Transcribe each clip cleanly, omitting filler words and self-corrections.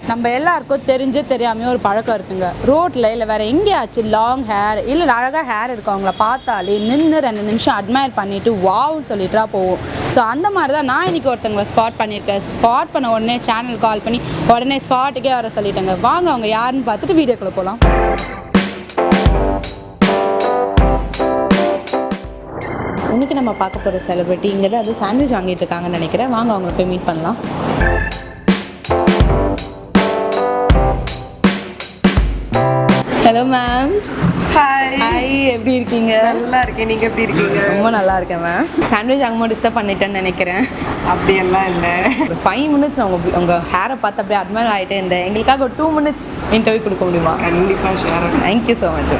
நம்ம எல்லாருக்கும் தெரிஞ்சு தெரியாமல் ஒரு பழக்கம் இருக்குங்க. ரோட்டில் இல்லை வேறு எங்கேயாச்சும் லாங் ஹேர் இல்லை அழகாக ஹேர் இருக்கவங்கள பார்த்தாலே நின்று 2 நிமிஷம் அட்மையர் பண்ணிவிட்டு வாவ்னு சொல்லிட்டுறா போவோம். ஸோ அந்த மாதிரி தான் நான் இன்றைக்கி ஒருத்தவங்களை ஸ்பாட் பண்ணியிருக்கேன். ஸ்பாட் பண்ண உடனே சேனல் கால் பண்ணி உடனே ஸ்பாட்டுக்கே வர சொல்லிட்டேங்க. வாங்க அவங்க யாருன்னு பார்த்துட்டு வீடியோக்குள்ளே போகலாம். இன்றைக்கி நம்ம பார்க்க போகிற செலிபிரிட்டி இங்கே தான் அது சாண்ட்விச் வாங்கிட்டு இருக்காங்கன்னு நினைக்கிறேன். வாங்க அவங்கள போய் மீட் பண்ணலாம். Hello ma'am. ஹாய், எப்படி இருக்கீங்க? நல்லா இருக்கேன். நீங்கள் எப்படி இருக்கீங்க? ரொம்ப நல்லா இருக்கேன் மேம். சாண்ட்விச் அங்கே டிஸ்டர்ப் பண்ணிட்டேன்னு நினைக்கிறேன். அப்படியெல்லாம் இல்லை. ஒரு 5 மினிட்ஸ் நான் உங்கள் ஹேரை பார்த்து அப்படியே அட்மையர் ஆகிட்டே இருந்தேன். எங்களுக்காக ஒரு 2 மினிட்ஸ் இன்டர்வியூ கொடுக்க முடியுமா? கண்டிப்பாக share. Thank you so much.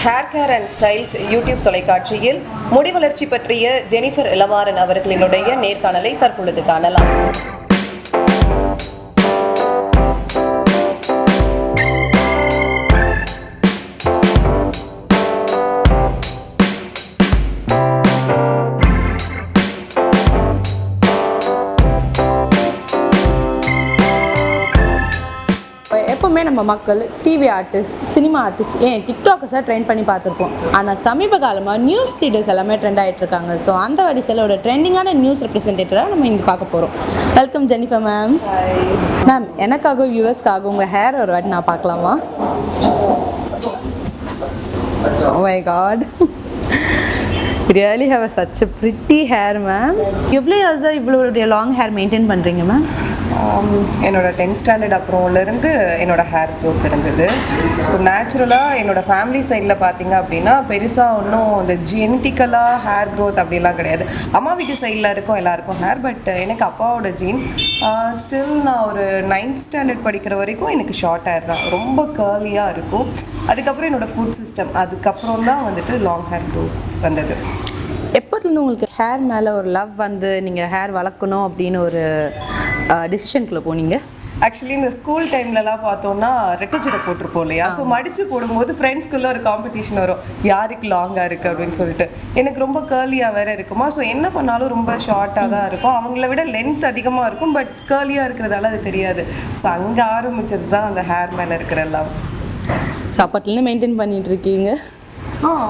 Hair care and styles YouTube தொலைக்காட்சியில் முடி வளர்ச்சி பற்றிய ஜெனிஃபர் எலமாரன் அவர்களினுடைய நேர்காணலை தற்பொழுது காணலாம். எப்போவுமே நம்ம மக்கள் டிவி ஆர்டிஸ்ட், சினிமா ஆர்டிஸ்ட், ஏன் டிக்டாக்கர்ஸாக ட்ரெண்ட் பண்ணி பார்த்துருப்போம். ஆனால் சமீப காலமாக நியூஸ் ரீடர்ஸ் எல்லாமே ட்ரெண்ட் ஆகிட்டு இருக்காங்க. ஸோ அந்த வரிசையில் ஒரு ட்ரெண்டிங்கான நியூஸ் ரெப்ரசன்டேட்டராக நம்ம இங்கே பார்க்க போகிறோம். Welcome Jennifer ma'am. மேம், எனக்காக வியூவர்ஸ்க்காக உங்கள் ஹேர் ஒரு வாட்டி நான் பார்க்கலாமா? Oh my God. You really have such a pretty hair, ma'am. எவ்வளோ இயர்ஸாக இவ்வளோ லாங் ஹேர் மெயின்டைன் பண்ணுறீங்க மேம்? என்னோட 10th ஸ்டாண்டர்ட் அப்புறம்லேருந்து என்னோடய ஹேர் க்ரோத் இருந்தது. ஸோ நேச்சுரலாக என்னோடய ஃபேமிலி சைடில் பார்த்தீங்க அப்படின்னா பெருசாக ஒன்றும் இந்த ஜெனட்டிக்கலாக ஹேர் க்ரோத் அப்படிலாம் கிடையாது. அம்மா வீட்டு சைடில் இருக்கும் எல்லாருக்கும் ஹேர். பட் எனக்கு அப்பாவோட ஜீன். ஸ்டில் நான் ஒரு 9th ஸ்டாண்டர்ட் படிக்கிற வரைக்கும் எனக்கு ஷார்ட் ஹேர் தான், ரொம்ப கர்லியாக இருக்கும். அதுக்கப்புறம் என்னோடய ஃபுட் சிஸ்டம், அதுக்கப்புறம் தான் வந்துட்டு லாங் ஹேர் க்ரோத் வந்தது. எப்போதுலேருந்து உங்களுக்கு ஹேர் மேலே ஒரு லவ் வந்து நீங்கள் ஹேர் வளர்க்கணும் அப்படின்னு ஒரு டிசிஷனுக்குள்ளே போனீங்க? ஆக்சுவலி இந்த ஸ்கூல் டைம்லலாம் பார்த்தோன்னா ரெட்டச்சடை போட்டிருப்போம் இல்லையா? ஸோ மடித்து போடும்போது ஃப்ரெண்ட்ஸ்குள்ளே ஒரு காம்படிஷன் வரும், யாருக்கு லாங்காக இருக்குது அப்படின்னு சொல்லிட்டு. எனக்கு ரொம்ப கேர்லியாக வேறு இருக்குமா, ஸோ என்ன பண்ணாலும் ரொம்ப ஷார்ட்டாக தான் இருக்கும். அவங்கள விட லென்த் அதிகமாக இருக்கும், பட் கேர்லியாக இருக்கிறதால அது தெரியாது. ஸோ அங்கே ஆரம்பித்தது தான் அந்த ஹேர் மேலே இருக்கிற லவ். ஸோ அப்போத்துலேருந்து மெயின்டைன் பண்ணிகிட்ருக்கீங்க?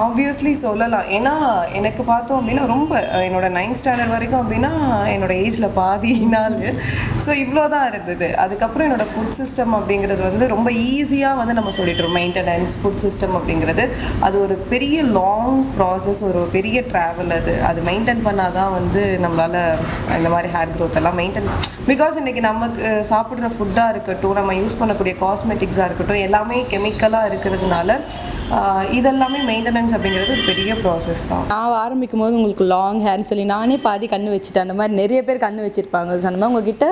ஆப்வியஸ்லி சொல்லலாம். ஏன்னா எனக்கு பார்த்தோம் அப்படின்னா ரொம்ப என்னோட 9th ஸ்டாண்டர்ட் வரைக்கும் அப்படின்னா என்னோடய ஏஜில் பாதி நாள். ஸோ இவ்வளோ தான் இருந்தது. அதுக்கப்புறம் என்னோடய ஃபுட் சிஸ்டம் அப்படிங்கிறது வந்து ரொம்ப ஈஸியாக வந்து நம்ம சொல்லிட்டுருவோம். மெயின்டெனன்ஸ் ஃபுட் சிஸ்டம் அப்படிங்கிறது அது ஒரு பெரிய லாங் ப்ராசஸ், ஒரு பெரிய ட்ராவல். அது மெயின்டைன் பண்ணால் தான் வந்து நம்மளால் இந்த மாதிரி ஹேர் க்ரோத் எல்லாம் மெயின்டைன். பிகாஸ் இன்றைக்கி நமக்கு சாப்பிட்ற ஃபுட்டாக இருக்கட்டும், நம்ம யூஸ் பண்ணக்கூடிய காஸ்மெட்டிக்ஸாக இருக்கட்டும், எல்லாமே கெமிக்கலாக இருக்கிறதுனால இதெல்லாமே மெயின்டெனன்ஸ் அப்படிங்கிறது ஒரு பெரிய ப்ராசஸ் தான். நான் ஆரம்பிக்கும் போது உங்களுக்கு லாங் ஹேர்னு சொல்லி நானே பாதி கண்ணு வச்சுட்டேன். அந்த மாதிரி நிறைய பேர் கண்ணு வச்சுருப்பாங்க. ஸோ அந்த மாதிரி உங்ககிட்ட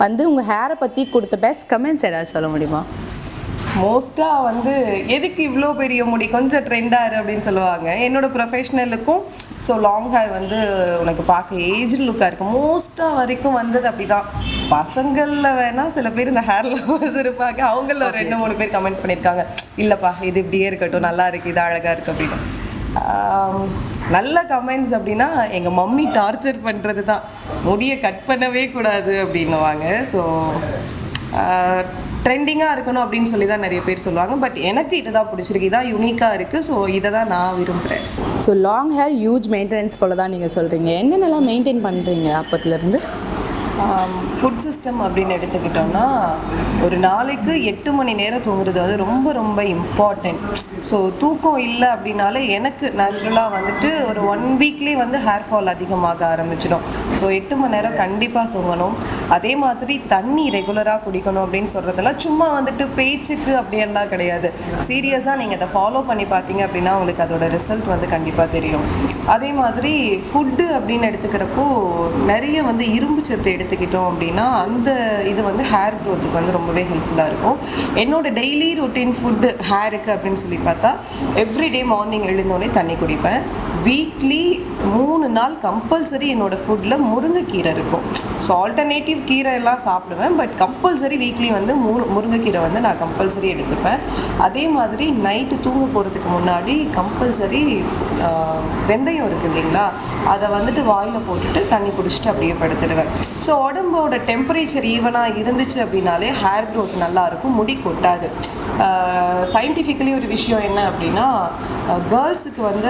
வந்து உங்கள் ஹேரை பற்றி கொடுத்த பெஸ்ட் கமெண்ட்ஸ் ஏதாவது சொல்ல முடியுமா? மோஸ்ட்டாக வந்து எதுக்கு இவ்வளோ பெரிய முடி, கொஞ்சம் ட்ரெண்டாக அப்படின்னு சொல்லுவாங்க. என்னோடய ப்ரொஃபஷ்னலுக்கும் ஸோ லாங் ஹேர் வந்து உனக்கு பார்க்க ஏஜ் லுக்காக இருக்குது. மோஸ்ட்டாக வரைக்கும் வந்தது அப்படி தான். பசங்களில் வேணால் சில பேர் இந்த ஹேர் லவர்ஸ் இருப்பாங்க, அவங்களில் 2-3 பேர் கமெண்ட் பண்ணியிருக்காங்க, இல்லைப்பா இது இப்படியே இருக்கட்டும், நல்லா இருக்குது, இது அழகாக இருக்குது அப்படின்னு. நல்ல கமெண்ட்ஸ் அப்படின்னா எங்கள் மம்மி டார்ச்சர் பண்ணுறது தான், முடியை கட் பண்ணவே கூடாது அப்படின்னுவாங்க. ஸோ ட்ரெண்டிங்காக இருக்கணும் அப்படின்னு சொல்லி தான் நிறைய பேர் சொல்லுவாங்க. பட் எனக்கு இதை தான் பிடிச்சிருக்கு, இதான் யூனிக்காக இருக்குது. ஸோ இதை தான் நான் விரும்புகிறேன். So long hair huge maintenance போல தான் நீங்கள் சொல்கிறீங்க. என்னென்னலாம் மெயின்டைன் பண்ணுறீங்க அப்போத்துலேருந்து? ஃபுட் சிஸ்டம் அப்படின்னு எடுத்துக்கிட்டோம்னா ஒரு நாளைக்கு 8 மணி நேரம் தூங்குறது வந்து ரொம்ப ரொம்ப இம்பார்ட்டண்ட். ஸோ தூக்கம் இல்லை அப்படின்னாலே எனக்கு நேச்சுரலாக வந்துட்டு ஒரு 1 வீக்லேயே வந்து ஹேர் ஃபால் அதிகமாக ஆரம்பிச்சிடும். ஸோ 8 மணி நேரம் கண்டிப்பாக தூங்கணும். அதே மாதிரி தண்ணி ரெகுலராக குடிக்கணும் அப்படின்னு சொல்கிறதெல்லாம் சும்மா வந்துட்டு பேச்சுக்கு அப்படியெல்லாம் கிடையாது. சீரியஸாக நீங்கள் அதை ஃபாலோ பண்ணி பார்த்தீங்க அப்படின்னா உங்களுக்கு அதோட ரிசல்ட் வந்து கண்டிப்பாக தெரியும். அதே மாதிரி ஃபுட்டு அப்படின்னு எடுத்துக்கிறப்போ நிறைய வந்து இரும்பு சத்து எடுத்துக்கிட்டோம் அப்படின்னா அந்த இது வந்து ஹேர் க்ரோத்துக்கு வந்து ரொம்பவே ஹெல்ப்ஃபுல்லாக இருக்கும். என்னோட டெய்லி ரொட்டீன் ஃபுட்டு ஹேருக்கு அப்படின்னு சொல்லி பார்த்தா எவ்ரிடே மார்னிங் எழுந்தோடனே தண்ணி குடிப்பேன். வீக்லி 3 நாள் கம்பல்சரி என்னோடய ஃபுட்டில் முருங்கைக்கீரை இருக்கும். ஸோ ஆல்டர்னேட்டிவ் கீரை எல்லாம் சாப்பிடுவேன், பட் கம்பல்சரி வீக்லி வந்து முருங்கைக்கீரை வந்து நான் கம்பல்சரி எடுத்துப்பேன். அதே மாதிரி நைட்டு தூங்க போகிறதுக்கு முன்னாடி கம்பல்சரி வெந்தயம் இருக்குது இல்லைங்களா, அதை வந்துட்டு வாயில் போட்டுட்டு தண்ணி குடிச்சிட்டு அப்படியே படுத்துடுவேன். ஸோ உடம்போட டெம்பரேச்சர் ஈவனாக இருந்துச்சு அப்படின்னாலே ஹேர் க்ரோத் நல்லாயிருக்கும், முடி கொட்டாது. சயின்டிஃபிக்கலி ஒரு விஷயம் என்ன அப்படின்னா, கேர்ள்ஸுக்கு வந்து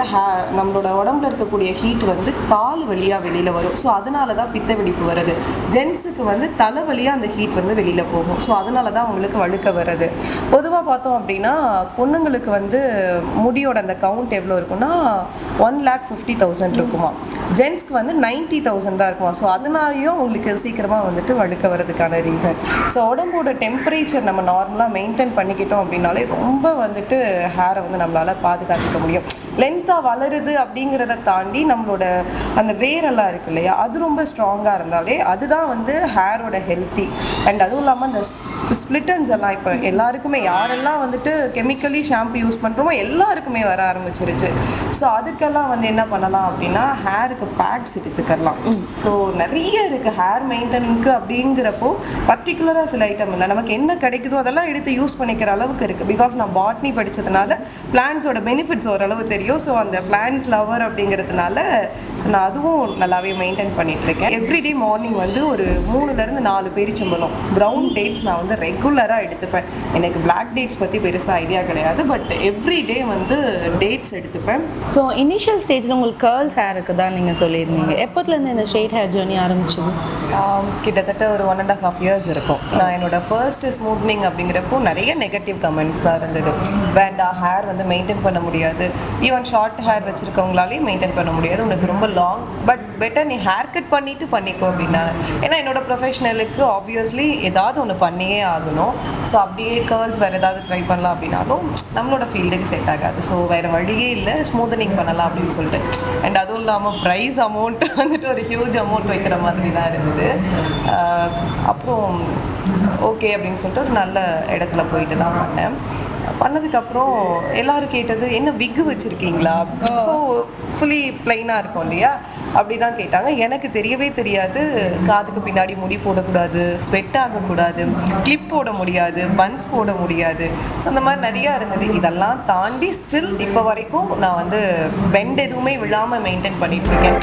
நம்மளோட உடம்புல இருக்கக்கூடிய ஹீட் வந்து கால் வழியாக வெளியில் வரும். ஸோ அதனால தான் பித்த வெடிப்பு வருது. ஜென்ஸுக்கு வந்து தலை வழியாக அந்த ஹீட் வந்து வெளியில் போகும். ஸோ அதனால தான் அவங்களுக்கு வழுக்க வருது. பொதுவாக பார்த்தோம் அப்படின்னா பொண்ணுங்களுக்கு வந்து முடியோட அந்த கவுண்ட் எவ்வளோ இருக்குன்னா 1,50,000 இருக்குமா, ஜென்ஸ்க்கு வந்து 90,000 தான் இருக்குமா. ஸோ அதனாலையும் உங்களுக்கு சீக்கிரமாக வந்துட்டு வழுக்க வர்றதுக்கான ரீசன். ஸோ உடம்போட டெம்பரேச்சர் நம்ம நார்மலாக மெயின்டைன் பண்ணிக்கிட்டோம் அப்படின்னாலே ரொம்ப வந்துட்டு ஹேரை வந்து நம்மளால் பாதுகாத்துக்க முடியும். லென்த்தாக வளருது அப்படிங்கிறத தாண்டி நம்மளோட அந்த வேரெல்லாம் இருக்கு இல்லையா, அது ரொம்ப ஸ்ட்ராங்காக இருந்தாலே அதுதான் வந்து ஹேரோட ஹெல்த்தி. அண்ட் அதுவும் இல்லாமல் அந்த ஸ்ப்ளிட்டன்ஸ் எல்லாம் இப்போ எல்லாருக்குமே, யாரெல்லாம் வந்துட்டு கெமிக்கலி ஷாம்பு யூஸ் பண்ணுறோமோ எல்லாருக்குமே வர ஆரம்பிச்சிருச்சு. ஸோ அதுக்கெல்லாம் வந்து என்ன பண்ணலாம் அப்படின்னா ஹேருக்கு பேட்ஸ் எடுத்துக்கலாம். ஸோ நிறைய இருக்குது ஹேர் மெயின்டெனன்ஸுக்கு அப்படிங்கிறப்போ பர்டிகுலராக சில ஐட்டம் இல்லை, நமக்கு என்ன கிடைக்குதோ அதெல்லாம் எடுத்து யூஸ் பண்ணிக்கிற அளவுக்கு இருக்குது. பிகாஸ் நான் பாட்னி படித்ததுனால பிளான்ஸோட பெனிஃபிட்ஸ் ஓரளவு தெரியும். ஸோ அந்த பிளான்ஸ் லவர் அப்படிங்கிறதுனால ஸோ நான் அதுவும் நல்லாவே மெயின்டைன் பண்ணிகிட்ருக்கேன். எவ்ரிடே மார்னிங் வந்து ஒரு 3லேருந்து 4 பேரிச்சம்பழம் ப்ரௌன் டேட்ஸ் நான் வந்து ரெகுலராக எடுத்துப்பேன். எனக்கு பிளாக் டேட்ஸ் பற்றி பெருசாக ஐடியா கிடையாது, பட் எவ்ரிடே வந்து டேட்ஸ் எடுத்துப்பேன். ஸோ இனிஷியல் ஸ்டேஜில் உங்களுக்கு கேர்ள்ஸ் ஹேருக்கு தான் நீங்கள் சொல்லியிருந்தீங்க. எப்போத்துலேருந்து இந்த ஸ்ட்ரெயிட் ஹேர் ஜேர்னி ஆரம்பிச்சது? கிட்டத்தட்ட ஒரு 1.5 இயர்ஸ் இருக்கும். நான் என்னோடய ஃபர்ஸ்ட்டு ஸ்மூத்னிங் அப்படிங்கிறப்போ நிறைய நெகட்டிவ் கமெண்ட்ஸ் தான் இருந்தது. வேண்டாம், ஹேர் வந்து மெயின்டைன் பண்ண முடியாது, ஈவன் ஷார்ட் ஹேர் வச்சுருக்கவங்களாலே மெயின்டைன் பண்ண முடியாது, உனக்கு ரொம்ப லாங், பட் பெட்டர் நீ ஹேர் கட் பண்ணிவிட்டு பண்ணிக்கோ அப்படின்னா. ஏன்னா என்னோடய ப்ரொஃபஷனலுக்கு ஆப்வியஸ்லி ஏதாவது ஒன்று பண்ணியே ஆகணும். ஸோ அப்படியே கேர்ள்ஸ் வேறு ஏதாவது ட்ரை பண்ணலாம் அப்படின்னாலும் நம்மளோட ஃபீல்டுக்கு செட் ஆகாது. ஸோ வேறு வழியே இல்லை, ஸ்மூதனிங் பண்ணலாம் அப்படின்னு சொல்லிட்டு. அண்ட் அதுவும் இல்லாமல் ப்ரைஸ் அமௌண்ட் வந்துட்டு ஒரு ஹியூஜ் அமௌண்ட் வைக்கிற மாதிரி தான் இருந்தது. அப்புறம் ஓகே அப்படின்னு சொல்லிட்டு ஒரு நல்ல இடத்துல போயிட்டு தான் பண்ணேன். பண்ணதுக்கப்புறம் எல்லோரும் கேட்டது, என்ன விக்கு வச்சுருக்கீங்களா? ஸோ ஃபுல்லி ப்ளைனாக இருக்கும் இல்லையா, அப்படி தான் கேட்டாங்க. எனக்கு தெரியவே தெரியாது, காதுக்கு பின்னாடி முடி போடக்கூடாது, ஸ்வெட் ஆகக்கூடாது, கிளிப் போட முடியாது, பன்ஸ் போட முடியாது. ஸோ அந்த மாதிரி நிறையா இருந்தது. இதெல்லாம் தாண்டி ஸ்டில் இப்போ வரைக்கும் நான் வந்து பெண்ட் எதுவுமே விழாமல் மெயின்டைன் பண்ணிகிட்ருக்கேன்.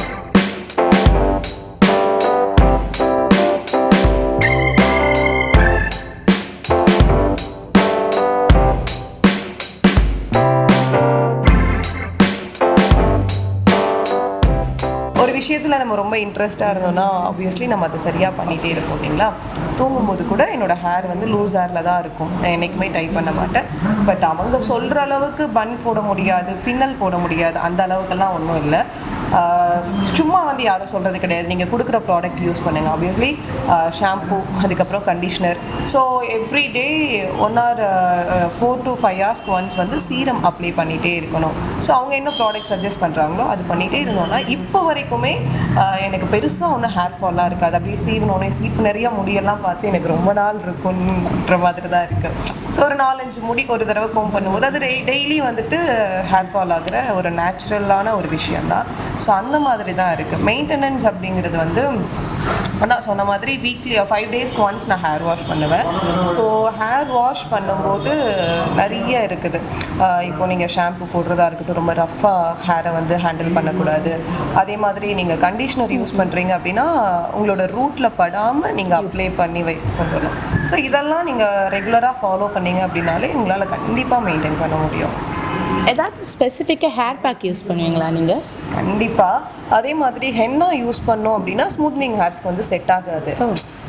விஷயத்தில் நம்ம ரொம்ப இன்ட்ரெஸ்ட்டாக இருந்தோம்னா ஆப்வியஸ்லி நம்ம அதை சரியாக பண்ணிகிட்டே இருப்போம் இல்லைங்களா. தூங்கும்போது கூட என்னோடய ஹேர் வந்து லூஸ் ஹேரில் தான் இருக்கும், நான் என்றைக்குமே டைப் பண்ண மாட்டேன். பட் அவங்க சொல்கிற அளவுக்கு பன் போட முடியாது, பின்னல் போட முடியாது, அந்த அளவுக்கெல்லாம் ஒன்றும் இல்லை. சும்மா வந்து யாரும் சொல்கிறது கிடையாது, நீங்கள் கொடுக்குற ப்ராடக்ட் யூஸ் பண்ணுங்கள். ஆப்வியஸ்லி ஷாம்பூ, அதுக்கப்புறம் conditioner. So every day 1 hour 4 to 5 hours once வந்து சீரம் அப்ளை பண்ணிகிட்டே இருக்கணும். ஸோ அவங்க என்ன ப்ராடக்ட் சஜஸ்ட் பண்ணுறாங்களோ அது பண்ணிகிட்டே இருந்தோம்னா இப்போ வரைக்குமே எனக்கு பெருசாக ஒன்றும் ஹேர் ஃபால்லாம் இருக்காது. அப்படியே சீவனோடனே சீப்பு நிறையா முடியெல்லாம் பார்த்து எனக்கு ரொம்ப நாள் இருக்குன்ற மாதிரி தான் இருக்குது. ஸோ ஒரு 4-5 முடி ஒரு தடவை கோம் பண்ணும்போது அது டெய்லி வந்துட்டு ஹேர் ஃபால் ஆகிற ஒரு நேச்சுரலான ஒரு விஷயந்தான். ஸோ அந்த மாதிரி தான் இருக்குது. மெயின்டெனன்ஸ் அப்படிங்கிறது வந்து அதான் சொன்ன மாதிரி வீக்லி 5 days ஒன்ஸ் நான் ஹேர் வாஷ் பண்ணுவேன். ஸோ ஹேர் வாஷ் பண்ணும்போது நிறைய இருக்குது. இப்போ நீங்கள் ஷாம்பு போடுறதா இருக்கட்டும், ரொம்ப ரஃப்பாக ஹேரை வந்து ஹேண்டில் பண்ணக்கூடாது. அதே மாதிரி நீங்கள் கண்டிஷ்னர் யூஸ் பண்ணுறீங்க அப்படின்னா உங்களோட ரூட்டில் படாமல் நீங்கள் அப்ளை பண்ணி கொண்டு வரணும். ஸோ இதெல்லாம் நீங்கள் ரெகுலராக ஃபாலோ பண்ணீங்க அப்படின்னாலே உங்களால் கண்டிப்பாக மெயின்டைன் பண்ண முடியும். ஏதாச்சும் ஸ்பெசிஃபிக்காக ஹேர் பேக் யூஸ் பண்ணுவீங்களா நீங்கள்? கண்டிப்பாக. அதே மாதிரி ஹென்னா யூஸ் பண்ணோம் அப்படின்னா ஸ்மூத்னிங் ஹேர்ஸ்க்கு வந்து செட் ஆகாது.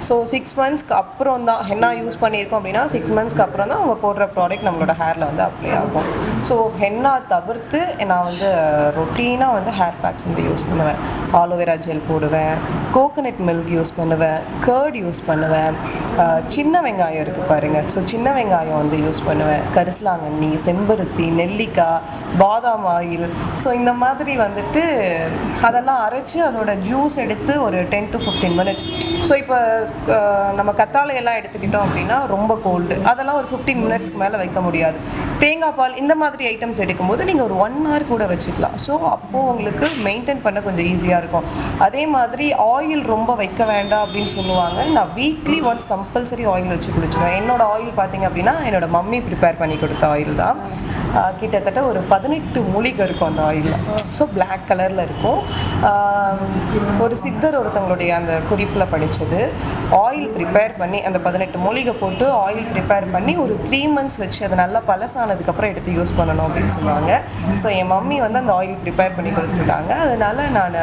ஸோ 6 monthsக்கு அப்புறம் தான் ஹென்னா யூஸ் பண்ணியிருக்கோம் அப்படின்னா 6 monthsக்கு அப்புறம் தான் அவங்க போடுற ப்ராடக்ட் நம்மளோட ஹேரில் வந்து அப்ளை ஆகும். ஸோ ஹென்னா தவிர்த்து நான் வந்து ரொட்டீனாக வந்து ஹேர் பேக்ஸ் வந்து யூஸ் பண்ணுவேன். ஆலோவேரா ஜெல் போடுவேன், கோகனட் மில்க் யூஸ் பண்ணுவேன், கர்ட் யூஸ் பண்ணுவேன், சின்ன வெங்காயம் இருக்குது பாருங்கள். ஸோ சின்ன வெங்காயம் வந்து யூஸ் பண்ணுவேன், கரிசலாங்கண்ணி, செம்பருத்தி, நெல்லிக்காய், பாதாம் ஆயில். ஸோ இந்த மாதிரி வந்துட்டு அதெல்லாம் அரைச்சி அதோட ஜூஸ் எடுத்து ஒரு 10 to 15 minutes. ஸோ இப்போ நம்ம கத்தாழையெல்லாம் எடுத்துக்கிட்டோம் அப்படின்னா ரொம்ப கோல்டு, அதெல்லாம் ஒரு 15 மினிட்ஸ்க்கு மேலே வைக்க முடியாது. தேங்காய் பால் இந்த மாதிரி ஐட்டம்ஸ் எடுக்கும்போது நீங்கள் ஒரு 1 hour கூட வச்சுக்கலாம். ஸோ அப்போது உங்களுக்கு மெயின்டைன் பண்ண கொஞ்சம் ஈஸியாக இருக்கும். அதே மாதிரி ஆயில் ரொம்ப வைக்க வேண்டாம் அப்படின்னு சொல்லுவாங்க. நான் வீக்லி ஒன்ஸ் கம்பல்சரி ஆயில் வச்சு குடிச்சிடுவேன். என்னோடய ஆயில் பார்த்தீங்க அப்படின்னா என்னோடய மம்மி ப்ரிப்பேர் பண்ணி கொடுத்த ஆயில் தான். கிட்டத்தட்ட ஒரு 18 மூலிகை இருக்கும் அந்த ஆயிலில். ஸோ பிளாக் கலரில் இருக்கும். ஒரு சித்தர் ஒருத்தவங்களுடைய அந்த குறிப்பில் படித்தது, ஆயில் ப்ரிப்பேர் பண்ணி அந்த 18 மூலிகை போட்டு ஆயில் ப்ரிப்பேர் பண்ணி ஒரு 3 months வச்சு அதை நல்லா பழசானதுக்கப்புறம் எடுத்து யூஸ் பண்ணணும் அப்படின்னு சொல்லுவாங்க. ஸோ என் மம்மி வந்து அந்த ஆயில் ப்ரிப்பேர் பண்ணி கொடுத்துட்டாங்க. அதனால் நான்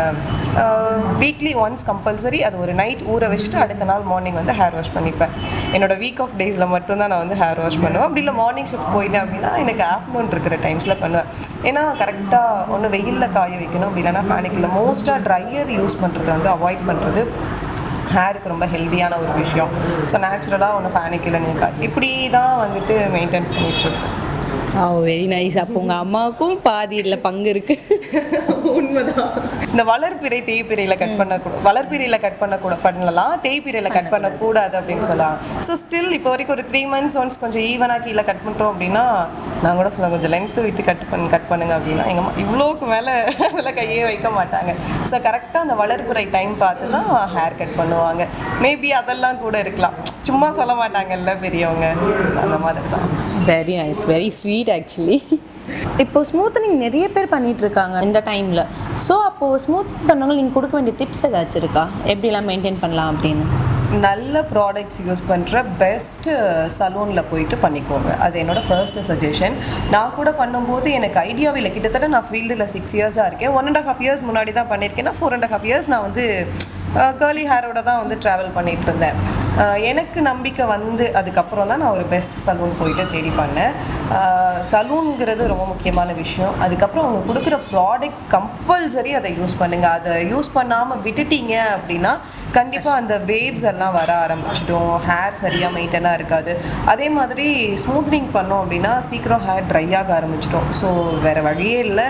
வீக்லி ஒன்ஸ் கம்பல்சரி அது ஒரு நைட் ஊற வச்சுட்டு அடுத்த நாள் மார்னிங் வந்து ஹேர் வாஷ் பண்ணிப்பேன். என்னோடய வீக் ஆஃப் டேஸில் மட்டும்தான் நான் வந்து ஹேர் வாஷ் பண்ணுவேன். அப்படி இல்லை மார்னிங் ஷிஃப்ட் போயிட்டேன் அப்படின்னா எனக்கு ஆஃப்டர்நூன் இருக்கிற டைம்ஸில் பண்ணுவேன். ஏன்னா கரெக்டாக ஒன்று வெயிலில் காய வைக்கணும், அப்படி இல்லைன்னா ஃபேனுக்கு. மோஸ்ட்டாக ட்ரையர் யூஸ் பண்ணுறது வந்து அவாய்ட் பண்ணுறது ஹேருக்கு ரொம்ப ஹெல்த்தியான ஒரு விஷயம். ஸோ நேச்சுரலாக ஒன்று ஃபேனுக்கு இல்லை நீங்கள் இப்படி தான் வந்துட்டு மெயின்டைன் பண்ணிகிட்ருக்கோம். Very nice. அப்போ உங்கள் அம்மாவுக்கும் பாதி இதில் பங்கு இருக்குது. உண்மைதான். இந்த வளர்பிறை தேய்பிறையில் கட் பண்ணக்கூடாது, வளர்பிறையில் கட் பண்ணலாம், தேய்பிறையில் கட் பண்ணக்கூடாது அப்படின்னு சொல்லலாம். ஸோ ஸ்டில் இப்போ வரைக்கும் ஒரு 3 months ஒன்ஸ் கொஞ்சம் ஈவனாக கீழே கட் பண்ணுறோம் அப்படின்னா நான் கூட சொல்லுவேன் கொஞ்சம் லென்த்து விட்டு கட் பண்ணுங்க அப்படின்னா எங்கள் அம்மா இவ்வளோக்கு மேலே அதில் கையே வைக்க மாட்டாங்க. ஸோ கரெக்டாக அந்த வளர்பிறை டைம் பார்த்து தான் ஹேர் கட் பண்ணுவாங்க. மேபி அதெல்லாம் கூட இருக்கலாம், சும்மா சொல்ல மாட்டாங்கல்ல பெரியவங்க. ஸோ அந்த மாதிரி தான். Very nice, very sweet actually. இப்போ ஸ்மூத்தனிங் நிறைய பேர் பண்ணிட்டு இருக்காங்க இந்த டைமில். ஸோ அப்போது ஸ்மூத்தனிங் பண்ணவங்க நீங்கள் கொடுக்க வேண்டிய டிப்ஸ் ஏதாச்சும் இருக்கா, எப்படிலாம் மெயின்டைன் பண்ணலாம் அப்படின்னு? நல்ல ப்ராடக்ட்ஸ் யூஸ் பண்ணுற பெஸ்ட்டு சலூனில் போயிட்டு பண்ணிக்கோங்க. அது என்னோடய ஃபர்ஸ்ட்டு சஜஷன். நான் கூட பண்ணும்போது எனக்கு ஐடியாவே இல்லை. கிட்டத்தட்ட நான் ஃபீல்டில் 6 years இருக்கேன். 1.5 years முன்னாடி தான் பண்ணியிருக்கேன்னா 4.5 years நான் வந்து கேர்லி ஹேரோட தான் வந்து ட்ராவல் பண்ணிகிட்டு இருந்தேன். எனக்கு நம்பிக்கை வந்து அதுக்கப்புறம் தான் நான் ஒரு பெஸ்ட் சலூன் போயிட்டு தேடி பண்ணேன். சலூனுங்கிறது ரொம்ப முக்கியமான விஷயம். அதுக்கப்புறம் அவங்க கொடுக்குற ப்ராடக்ட் கம்பல்சரி அதை யூஸ் பண்ணுங்கள். அதை யூஸ் பண்ணாமல் விட்டுட்டீங்க அப்படின்னா கண்டிப்பாக அந்த வேவ்ஸ் எல்லாம் வர ஆரம்பிச்சிடும், ஹேர் சரியாக மெயின்டைனாக இருக்காது. அதே மாதிரி ஸ்மூத்னிங் பண்ணோம் அப்படின்னா சீக்கிரம் ஹேர் ட்ரை ஆக ஆரம்பிச்சிடும். ஸோ வேறு வழியே இல்லை,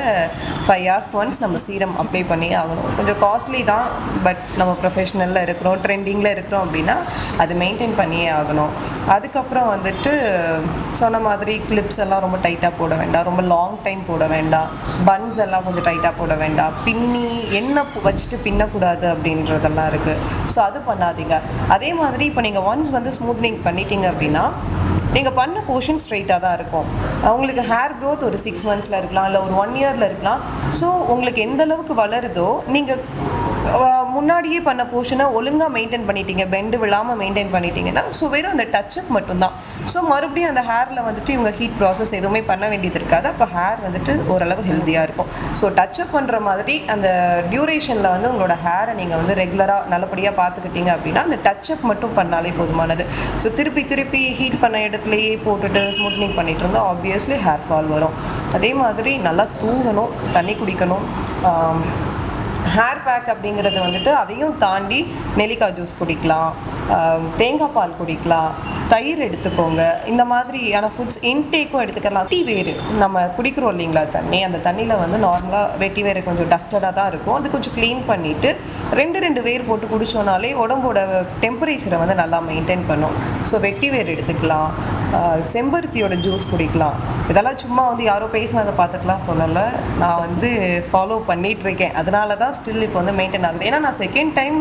5 years ஒன்ஸ் நம்ம சீரம் அப்ளை பண்ணியே ஆகணும். கொஞ்சம் காஸ்ட்லி தான், பட் நம்ம ப்ரொஃபஷ்னலில் இருக்கிறோம், ட்ரெண்டிங்கில் இருக்கிறோம் அப்படின்னா அது மெயின்டைன் பண்ணியே ஆகணும். அதுக்கப்புறம் வந்துட்டு சொன்ன மாதிரி கிளிப்ஸ் எல்லாம் ரொம்ப டைட்டாக போட வேண்டாம், ரொம்ப லாங் டைம் போட வேண்டாம், பன்ஸ் எல்லாம் கொஞ்சம் டைட்டாக போட வேண்டாம், பின்னி எண்ணெய் வச்சுட்டு பின்னக்கூடாது அப்படின்றதெல்லாம் இருக்குது. ஸோ அது பண்ணாதீங்க. அதே மாதிரி இப்போ நீங்கள் ஒன்ஸ் வந்து ஸ்மூத்னிங் பண்ணிட்டீங்க அப்படின்னா நீங்கள் பண்ண போர்ஷன் ஸ்ட்ரைட்டாக தான் இருக்கும். உங்களுக்கு ஹேர் க்ரோத் ஒரு 6 monthsல இருக்கலாம், இல்லை ஒரு 1 yearல இருக்கலாம். ஸோ உங்களுக்கு எந்த அளவுக்கு வளருதோ நீங்கள் முன்னாடியே பண்ண போர்ஷனை ஒழுங்காக மெயின்டைன் பண்ணிட்டீங்க, பெண்டு விழாமல் மெயின்டைன் பண்ணிட்டீங்கன்னா ஸோ வெறும் அந்த டச்சப் மட்டும்தான். ஸோ மறுபடியும் அந்த ஹேரில் வந்துட்டு இவங்க ஹீட் ப்ராசஸ் எதுவுமே பண்ண வேண்டியது இருக்காது. அப்போ ஹேர் வந்துட்டு ஓரளவு ஹெல்த்தியாக இருக்கும். ஸோ டச்சப் பண்ணுற மாதிரி அந்த டியூரேஷனில் வந்து உங்களோட ஹேரை நீங்கள் வந்து ரெகுலராக நல்லபடியாக பார்த்துக்கிட்டீங்க அப்படின்னா அந்த டச்சப் மட்டும் பண்ணாலே போதுமானது. ஸோ திருப்பி ஹீட் பண்ண இடத்துலையே போட்டுட்டு ஸ்மூத்னிங் பண்ணிகிட்டு இருந்தால் ஆப்வியஸ்லி ஹேர் ஃபால் வரும். அதே மாதிரி நல்லா தூங்கணும், தண்ணி குடிக்கணும். ஹேர் பேக் அப்படிங்கிறது வந்துட்டு அதையும் தாண்டி நெல்லிக்காய் ஜூஸ் குடிக்கலாம், தேங்காய் பால் குடிக்கலாம், தயிர் எடுத்துக்கோங்க. இந்த மாதிரியான ஃபுட்ஸ் இன்டேக்கும் எடுத்துக்கலாம். வெட்டி வேறு நம்ம குடிக்கிறோம் இல்லைங்களா தண்ணி, அந்த தண்ணியில் வந்து நார்மலாக வெட்டி வேறு கொஞ்சம் டஸ்டடாக தான் இருக்கும். அது கொஞ்சம் க்ளீன் பண்ணிவிட்டு 2 வேர் போட்டு குடித்தோனாலே உடம்போட டெம்பரேச்சரை வந்து நல்லா மெயின்டைன் பண்ணும். ஸோ வெட்டி வேர் எடுத்துக்கலாம், செம்பருத்தியோட ஜூஸ் குடிக்கலாம். இதெல்லாம் சும்மா வந்து யாரோ பேசினதை பார்த்துக்கலாம் சொல்லலை, நான் வந்து ஃபாலோ பண்ணிகிட்ருக்கேன். அதனால தான் ஸ்டில் இப்போ வந்து மெயின்டைன் ஆகுது. ஏன்னா நான் செகண்ட் டைம்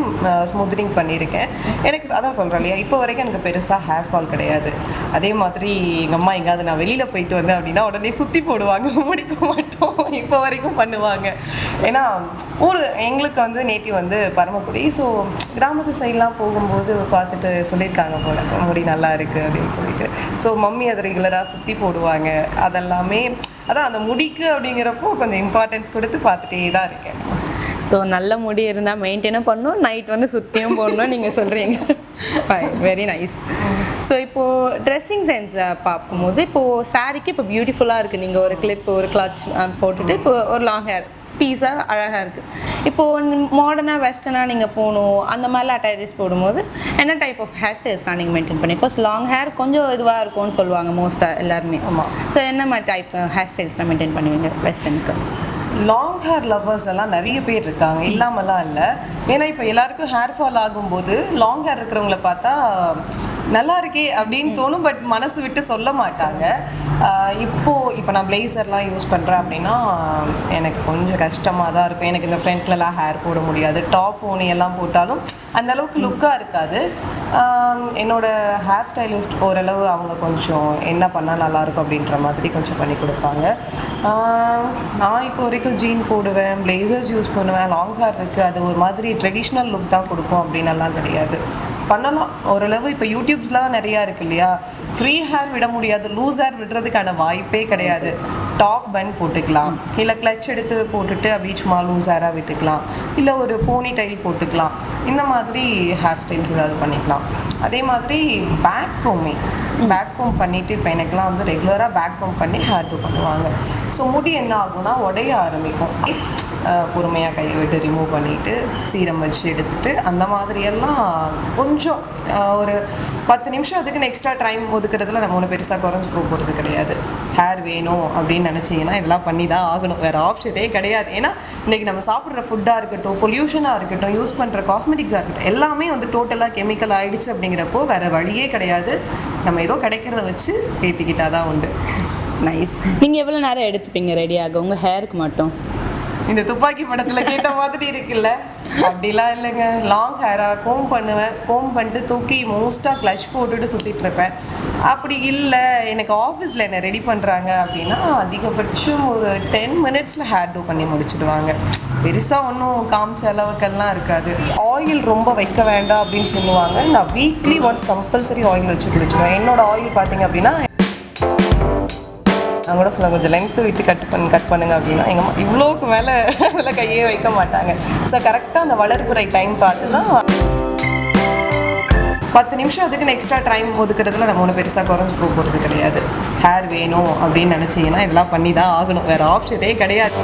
ஸ்மூத்னிங் பண்ணியிருக்கேன். எனக்கு அதான் சொல்கிறேன் இல்லையா, இப்போ வரைக்கும் எனக்கு பெருசாக ஹேர் ஃபால் கிடையாது. அதே மாதிரி எங்கள் அம்மா எங்கேயாவது நான் வெளியில் போயிட்டு வந்தேன் அப்படின்னா உடனே சுற்றி போடுவாங்க, முடிக்க மாட்டோம். இப்போ வரைக்கும் பண்ணுவாங்க. ஏன்னா எங்களுக்கு வந்து நேட்டிவ் வந்து பரமக்குடி. ஸோ கிராமத்து சைட்லாம் போகும்போது பார்த்துட்டு சொல்லியிருக்காங்க போல முடி நல்லா இருக்குது அப்படின்னு சொல்லிட்டு. ஸோ மம்மி அதை ரெகுலராக சுற்றி போடுவாங்க. அதெல்லாமே அதான் அந்த முடிக்கு அப்படிங்கிறப்போ கொஞ்சம் இம்பார்ட்டன்ஸ் கொடுத்து பார்த்துட்டே தான் இருக்கேன். ஸோ நல்ல முடி இருந்தால் மெயின்டைனும் பண்ணணும், நைட் வந்து சுற்றியும் போடணும் நீங்கள் சொல்கிறீங்க. Very nice. ஸோ இப்போது ட்ரெஸ்ஸிங் சென்ஸை பார்க்கும்போது இப்போது சாரீக்கு இப்போ பியூட்டிஃபுல்லாக இருக்குது. நீங்கள் ஒரு கிளிப் ஒரு கிளச் போட்டுட்டு இப்போ ஒரு லாங் ஹேர் பீஸாக அழகாக இருக்குது. இப்போது மாடர்னாக வெஸ்டர்னாக நீங்கள் போகணும் அந்த மாதிரிலாம் அட்டைரிஸ் போடும்போது என்ன டைப் ஆஃப் ஹேர் ஸ்டைல்ஸ்லாம் நீங்கள் மெயின்டைன் பண்ணி? பிகாஸ் லாங் ஹேர் கொஞ்சம் இதுவாக இருக்கும்னு சொல்லுவாங்க மோஸ்ட்டாக எல்லாருமே. ஆமாம். ஸோ என்ன மாதிரி டைப் ஹேர் ஸ்டைல்ஸ்லாம் மெயின்டைன் பண்ணுவீங்க வெஸ்டர்னுக்கு? லாங் ஹேர் லவ்வர்ஸ் எல்லாம் நிறைய பேர் இருக்காங்க, இல்லாமலாம் இல்லை. ஏன்னா இப்போ எல்லாருக்கும் ஹேர் ஃபால் ஆகும்போது லாங் ஹேர் இருக்கிறவங்கள பார்த்தா நல்லா இருக்கே அப்படின்னு தோணும், பட் மனசு விட்டு சொல்ல மாட்டாங்க. இப்போ நான் பிளேசர்லாம் யூஸ் பண்ணுறேன் அப்படின்னா எனக்கு கொஞ்சம் கஷ்டமாக தான் இருக்கும். எனக்கு இந்த ஃப்ரண்ட்லலாம் ஹேர் போட முடியாது. டாப் ஓனி எல்லாம் போட்டாலும் அந்த அளவுக்கு லுக்காக இருக்காது. என்னோடய ஹேர் ஸ்டைலிஸ்ட் ஓரளவு அவங்க கொஞ்சம் என்ன பண்ணால் நல்லாயிருக்கும் அப்படின்ற மாதிரி கொஞ்சம் பண்ணி கொடுப்பாங்க. நான் இப்போ வரைக்கும் ஜீன் போடுவேன், பிளேசர்ஸ் யூஸ் பண்ணுவேன். லாங் ஹேர் இருக்குது, அது ஒரு மாதிரி ட்ரெடிஷ்னல் லுக் தான் கொடுக்கும் அப்படின்னலாம் கிடையாது. பண்ணலாம் ஓரளவு. இப்போ யூடியூப்ஸ்லாம் நிறையா இருக்குது இல்லையா, ஃப்ரீ ஹேர் விட முடியாது, லூஸ் ஹேர் விடுறதுக்கான வாய்ப்பே கிடையாது. டாப் பன் போட்டுக்கலாம், இல்லை கிளச் எடுத்து போட்டுட்டு அப்படியே சும்மா லூஸ் ஹேராக விட்டுக்கலாம், இல்லை ஒரு போனி டைல் போட்டுக்கலாம். இந்த மாதிரி ஹேர் ஸ்டைல்ஸ் ஏதாவது பண்ணிக்கலாம். அதே மாதிரி பேக் கோம் பண்ணிவிட்டு இப்போ எனக்குலாம் வந்து ரெகுலராக பேக் கோம் பண்ணி ஹேர் டூ பண்ணுவாங்க. ஸோ முடி என்ன ஆகும்னா உடைய ஆரம்பிக்கும். பொறுமையாக கையை விட்டு ரிமூவ் பண்ணிவிட்டு சீரம் வச்சு எடுத்துகிட்டு அந்த மாதிரியெல்லாம் கொஞ்சம் ஒரு 10 நிமிஷம் அதுக்குன்னு எக்ஸ்ட்ரா டைம் ஒதுக்குறதுல நம்ம ஒன்றும் பெருசாக குறைஞ்சி போகிறது கிடையாது. ஹேர் வேணும் அப்படின்னு நினச்சிங்கன்னா இதெல்லாம் பண்ணி தான் ஆகணும், வேறு ஆப்ஷனே கிடையாது. ஏன்னா இன்றைக்கி நம்ம சாப்பிட்ற ஃபுட்டாக இருக்கட்டும், பொல்யூஷனாக இருக்கட்டும், யூஸ் பண்ணுற காஸ்மெட்டிக்ஸாக இருக்கட்டும், எல்லாமே வந்து டோட்டலாக கெமிக்கல் ஆகிடுச்சு. அப்படிங்கிறப்போ வேறு வழியே கிடையாது, நம்ம ஏதோ கிடைக்கிறத வச்சு தேத்திக்கிட்டால் தான் உண்டு. நைஸ். நீங்கள் எவ்வளோ நேரம் எடுத்துப்பீங்க ரெடியாக உங்கள் ஹேருக்கு மட்டும்? இந்த துப்பாக்கி படத்தில் கேட்ட மாதிரி இருக்குல்ல, அப்படிலாம் இல்லைங்க. லாங் ஹேராக கோம் பண்ணுவேன், கோம் பண்ணிட்டு தூக்கி மோஸ்ட்டாக கிளச் போட்டுட்டு சுற்றிட்டு இருப்பேன். அப்படி இல்லை எனக்கு ஆஃபீஸில் என்ன ரெடி பண்ணுறாங்க அப்படின்னா அதிகபட்சம் ஒரு 10 மினிட்ஸில் ஹேர் டூ பண்ணி முடிச்சுடுவாங்க. பெருசாக ஒன்றும் காமிச்ச அளவுக்கெல்லாம் இருக்காது. ஆயில் ரொம்ப வைக்க வேண்டாம் அப்படின்னு சொல்லுவாங்க. நான் வீக்லி ஒன்ஸ் கம்பல்சரி ஆயில் வச்சு குளிச்சுடுவேன். என்னோடய ஆயில் பார்த்திங்க அப்படின்னா நான் கூட சொல்ல கொஞ்சம் லென்த்து விட்டு கட் பண்ணுங்க அப்படின்னா எங்கள் அம்மா இவ்வளோக்கு மேலே அதில் கையே வைக்க மாட்டாங்க. ஸோ கரெக்டாக அந்த வளர்ப்புறை டைம் பார்த்து தான் 10 நிமிஷம் அதுக்குன்னு எக்ஸ்ட்ரா டைம் ஒதுக்குறதுல நம்ம ஒன்றும் பெருசாக குறைஞ்சி போகிறது கிடையாது. ஹேர் வேணும் அப்படின்னு நினச்சிங்கன்னா இதெல்லாம் பண்ணி தான் ஆகணும், வேறு ஆப்ஷனே கிடையாது.